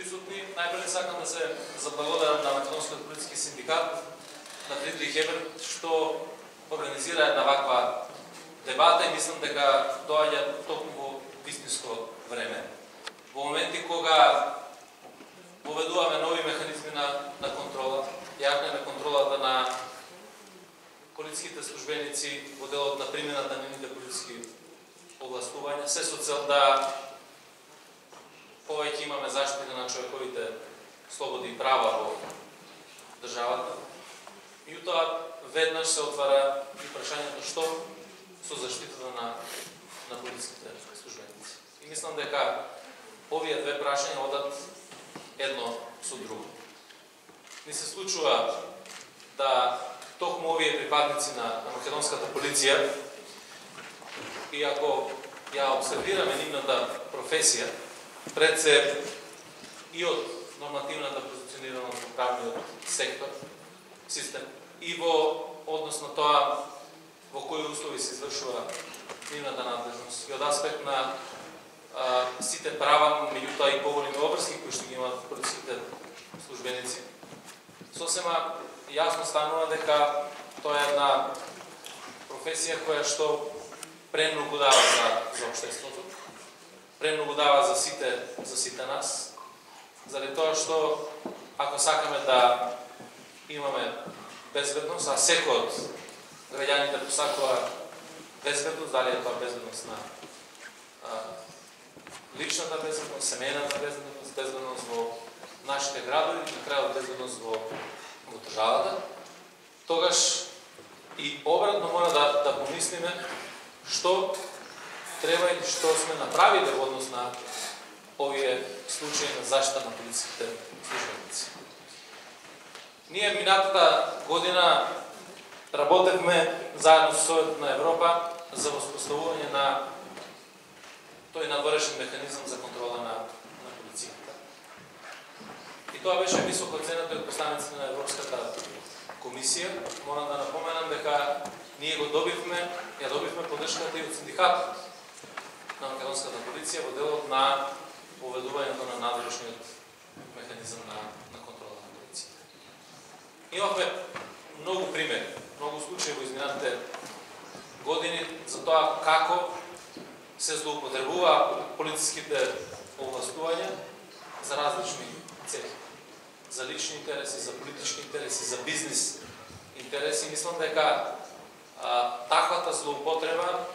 присутни. Најпред сакам да се заблагодарам на Македонскиот полициски синдикат, на Фридрих Еберт, што организира една ваква дебата и мислам дека доаѓа токму во вистинско време. Во моменти кога поведуваме нови механизми на контрола, јакнеме контролата на полициските службеници во делот на примената на нивните полициски овластувања, се со цел да повеќе имаме заштита на човековите слободи и права во државата. Меѓутоа, веднаш се отвара и прашањето што со заштитата на полициските службеници. И мислам дека овие две прашања одат едно со друго. Ни се случува да токму овие припадници на македонската полиција, и ако ја обсервираме нивната професија, пред се и од нормативната позиционираност во правниот сектор, систем, и во однос на тоа во кои услови се извршува нивната надлежност, и од аспект на сите права, меѓутоа и поголеми обврски кои што ги имаат полициските службеници, сосема јасно станува дека тоа е една професија која што премногу дава за општеството, премногу дава за сите нас, заради тоа што ако сакаме да имаме безбедност, а секој од граѓаните посакува безбедност, дали е тоа безбедност на личната безбедност, семејната безбедност во нашите градови, на крајот безбедност во државата, тогаш и обратно мора да помислиме што треба и што сме направиле во однос на овие случаи на заштита на полициските службеници. Ние минатата година работевме заедно со Советот на Европа за воспоставување на тој надворешен механизам за контрола на полицијата. И тоа беше високо оценето од представниците на Европската комисија. Морам да напоменам дека ние го добивме поддршката и од синдикатот на македонската полиција во делот на поведувањето на надворешниот механизам на контрола на полицијата. Имавме многу примери, многу случаи во изминатите години за тоа како се злоупотребува полициските овластувања за различни цели. За лични интереси, за политички интереси, за бизнес интереси. Мислам дека таквата злоупотреба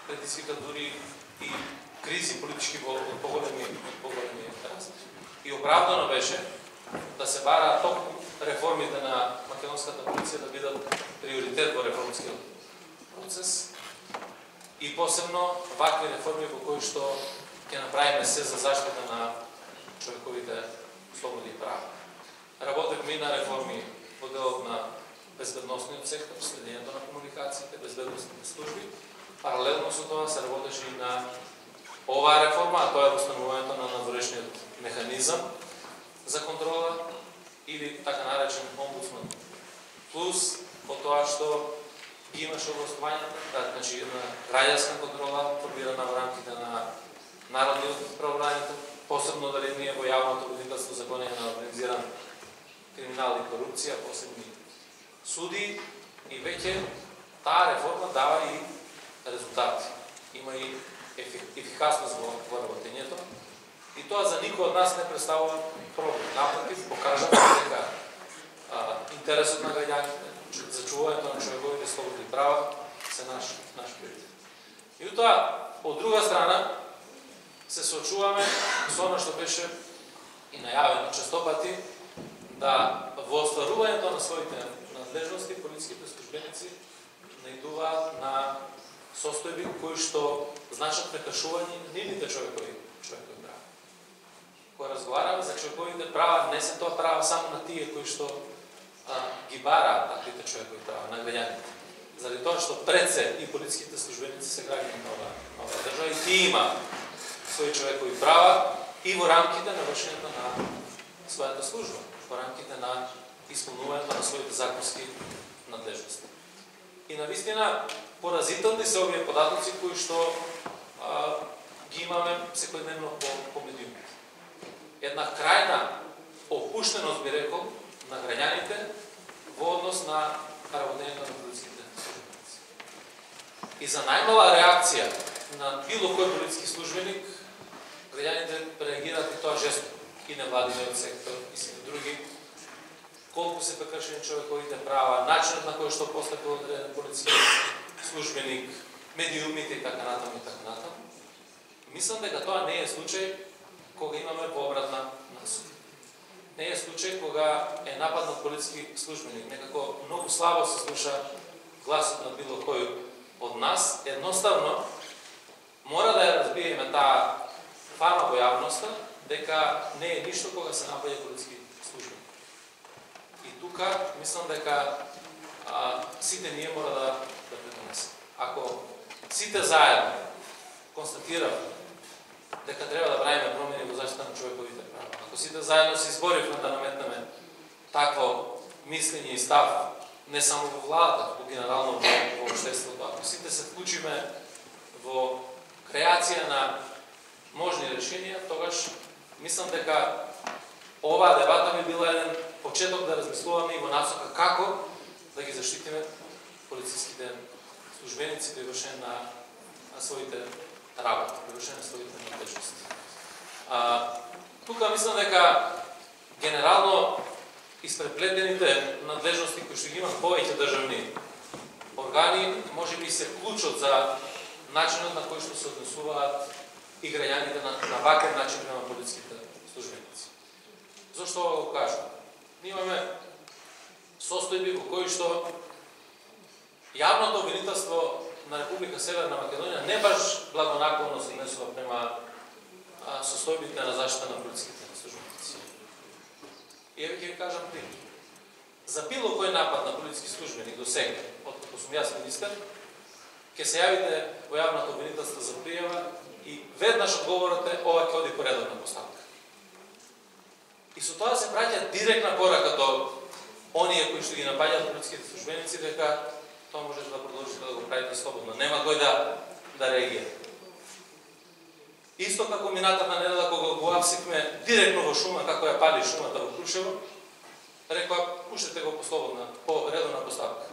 предизвика дури и кризи политички во поголеми размери. И оправдано беше да се бара токму реформите на македонската полиција да бидат приоритет во реформскиот процес и посебно вакви реформи во кои што ќе направиме се за заштита на човековите слободи и права. Работевме и на реформи во делот на безбедносниот сектор, следењето на комуникациите, безбедносните служби. Паралелно со тоа се работеше и на оваа реформа, а тоа е установувањето на надворешниот механизам за контрола или така наречен омбудсман плюс, по тоа што ги имаше овластувањата, значи една граѓанска контрола формирана во рамките на Народниот правобранител, посебно дали ние во јавното водителство за гонење на организиран криминал и корупција, посебни суди, и веќе таа реформа дава и резултати. Има и ефикасност во работењето. И тоа за никој од нас не представува проблем. Напротив, покажа дека интересот на граѓаните, зачувувањето на човековите слободи и права се наш приоритет. И тоа, од друга страна, се соочуваме со она што беше и најавено честопати, да во остварувањето на своите надлежности полициските службеници наидуваат на состојби кои што значат прекршување на нивните човекови права. Кога разговараме за човековите права, не се тоа права само на тие кои што ги бараат таквите човекови права на граѓаните. Заради тоа што пред се и полициските службеници се граѓани на оваа држава и тие има своји човекови права и во рамките на вршењето на својата служба, во рамките на исполнувањето на своите законски надлежности. И навистина поразителни се овие податоци кои што ги имаме секојдневно по медиумите. една крајна опуштеност, би рекол, на граѓаните во однос на работењето на полициските службеници. И за најнова реакција на било кој полициски службеник, граѓаните реагираат и тоа жестоко. И невладиниот сектор, и сите други, колку се прекршени човековите права, начинот на кој што постапил одреден полициски службеник, медиумите и така натаму и така натаму. Мислам дека тоа не е случај кога имаме пообратна насока. Не е случај кога е нападнат полициски службеник. Некако многу слабо се слуша гласот на било кој од нас. Едноставно, мора да ја разбиеме таа фама во јавноста, дека не е ништо кога се напаѓа полициски службеник. И тука, мислам дека сите ние мора да придонесеме. Ако сите заедно констатираме дека треба да правиме промени во заштита на човековите права, ако сите заедно се изборивме да наметнеме такво мислење и став, не само во владата, туку генерално во општеството, ако сите се вклучиме во креација на можни решенија, тогаш мислам дека оваа дебата би била еден почеток да размислуваме и во насока како да ги заштитиме полициските службеници при вршење на своите работи, при вршење на своите надежности. Тука мислам дека генерално испреплетените надлежности кои што ги имат повеќе државни органи, може би се клучот за начинот на кој што се однесуваат и граѓаните на ваков начин према полициските службеници. Зошто го кажам? Ние имаме состојби во кои што јавното обвинителство на Република Северна Македонија не баш благонаклонно се однесува према состојбите на заштита на полициските службеници. И еве ќе ви кажам пример. За било кој напад на полициски службеник до сега, откако сум јас министер, ќе се јавите во јавното обвинителство за пријава и веднаш одговорот е ова ќе оди по редовна поставка. И со тоа се праќа директна порака до оние кои што ги напаѓаат полициските службеници дека тоа може да продолжите да го правите слободно. Нема кој да реагира. Исто како минатата недела кога го апсикме директно во шума, како ја пали шумата во Крушево, рекоа пуштете го по слободна, по редовна поставка.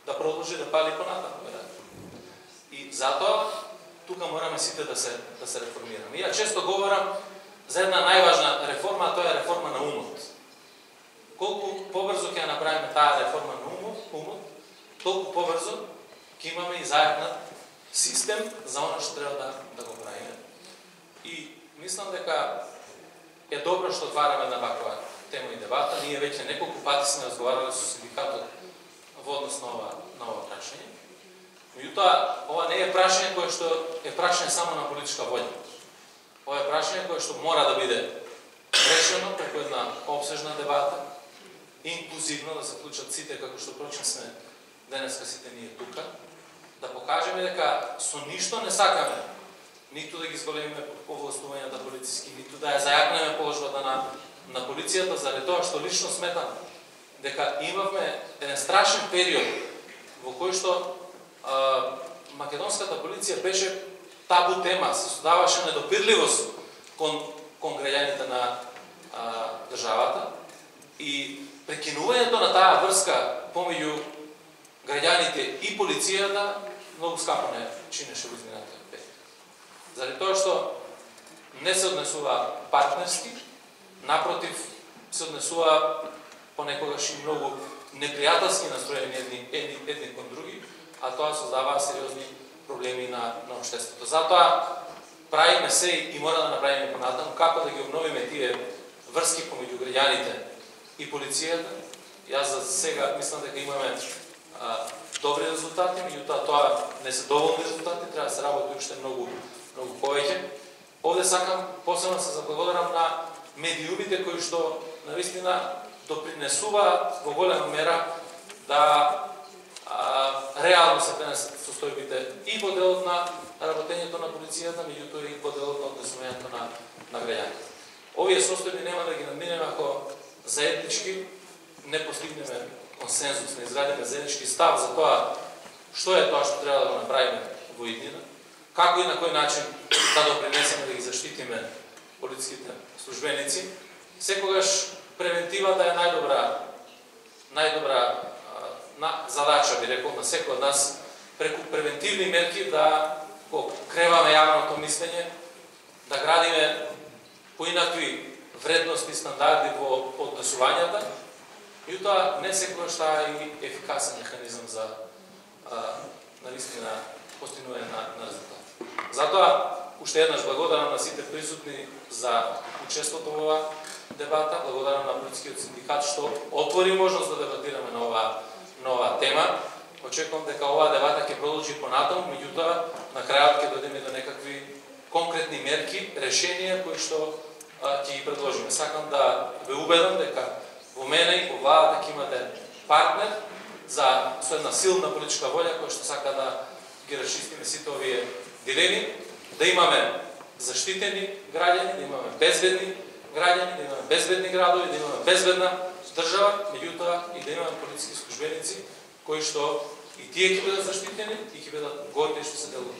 Да продолжи да пали понатаму. И затоа тука мораме сите да се реформираме. Ја често говорам за една најважна реформа, а тоа е реформа на умот. Колку побрзо ќе направиме таа реформа на умот, толку побрзо ќе имаме и заеднат систем за она што треба да го правиме. И мислам дека е добро што отвараме на ваква тема и дебата. Ние веќе неколку пати сме разговарале со синдикатот во однос на ова прашање. Меѓутоа, ова не е прашање кое што е прашање само на политичка воља. Ова е прашање кое што мора да биде решено преку една обсежна дебата, инклузивно да се вклучат сите, како што прочим сме денеска сите ние тука, да покажеме дека со ништо не сакаме ниту да ги зголемиме повластувањата полициски, ниту да ја зајакнеме положбата на полицијата, заради тоа што лично сметам дека имавме еден страшен период во кој што македонската полиција беше табу тема, се создаваше недопирливост кон граѓаните на државата и прекинувањето на таа врска помеѓу граѓаните и полицијата многу скапо не чинеше во изминатиот период. Заради тоа што не се однесува партнерски, напротив, се однесува понекогаш и многу непријателски настроени едни кон други, а тоа создава сериозни проблеми на општеството. Затоа правиме се и мора да направиме понатаму како да ги обновиме тие врски помеѓу граѓаните и полицијата. Јас за сега мислам дека имаме добри резултати, меѓутоа тоа не се доволни резултати, треба да се работи уште многу повеќе. Овде сакам посебно да се заблагодарам на медиумите кои што навистина допринесуваат во голема мера да реално се пренесат состојбите и во делот на работењето на полицијата, меѓутоа и во делот на однесувањето на граѓаните. Овие состојби нема да ги надминеме ако заеднички не постигнеме консензус, не изградиме заеднички став за тоа што е тоа што треба да го направиме во иднина, како и на кој начин да допринесеме да ги заштитиме полициските службеници. Секогаш превентивата е најдобра задача, би рекол, на секој од нас, преку превентивни мерки да го креваме јавното мислење, да градиме поинакви вредности и стандарди во однесувањата, и тоа не секогаш таа е и ефикасен механизам за наистина постигнување на резултат. Затоа, уште еднаш благодарам на сите присутни за учеството во оваа дебата, благодарам на Полицискиот синдикат што отвори можност да дебатираме на оваа тема. Очекувам дека оваа дебата ќе продолжи понатаму, меѓутоа на крајот ќе дојдеме до некакви конкретни мерки, решенија кои што ќе ги предложиме. Сакам да ве убедам дека во мене и во владата ќе имате партнер со една силна политичка волја која што сака да ги расчистиме сите овие дилеми, да имаме заштитени граѓани, да имаме безбедни граѓани, да имаме безбедни градови, да имаме безбедна држава, меѓутоа и да имаме полициски службеници кои што и тие ќе бидат заштитени и ќе бидат горди што се делат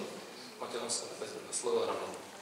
македонската безбедност. Благодарам.